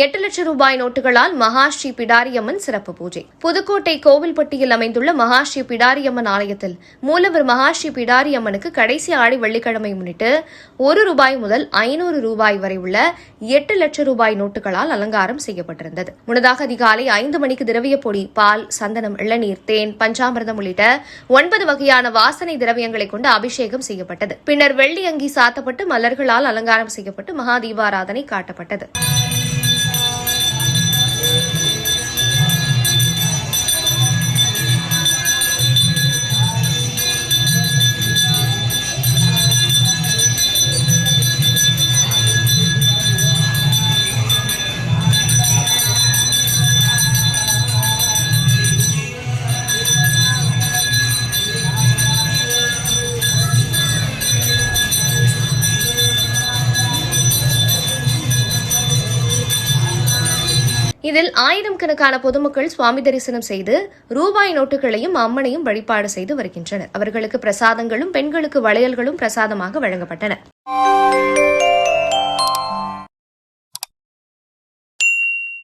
8 லட்சம் ரூபாய் நோட்டுகளால் மகாஸ்ரீ பிடாரியம்மன் சிறப்பு பூஜை. புதுக்கோட்டை கோவில்பட்டியில் அமைந்துள்ள மகாஸ்ரீ பிடாரியம்மன் ஆலயத்தில் மூலவர் மகாஸ்ரீ பிடாரியம்மனுக்கு கடைசி ஆடி வெள்ளிக்கிழமை முன்னிட்டு ₹1 முதல் ₹500 வரை உள்ள 8 லட்சம் ரூபாய் நோட்டுகளால் அலங்காரம் செய்யப்பட்டிருந்தது. முன்னதாக அதிகாலை 5 மணிக்கு திரவிய பொடி, பால், சந்தனம், இளநீர், தேன், பஞ்சாமிர்தம் உள்ளிட்ட 9 வகையான வாசனை திரவியங்களை கொண்டு அபிஷேகம் செய்யப்பட்டது. பின்னர் வெள்ளி அங்கி சாத்தப்பட்டு மலர்களால் அலங்காரம் செய்யப்பட்டு மகா தீபாராதனை காட்டப்பட்டது. இதில் ஆயிரக்கணக்கான பொதுமக்கள் சுவாமி தரிசனம் செய்து ரூபாய் நோட்டுகளையும் அம்மனையும் வழிபாடு செய்து வருகின்றனர். அவர்களுக்கு பிரசாதங்களும் பெண்களுக்கு வளையல்களும் பிரசாதமாக வழங்கப்பட்டன.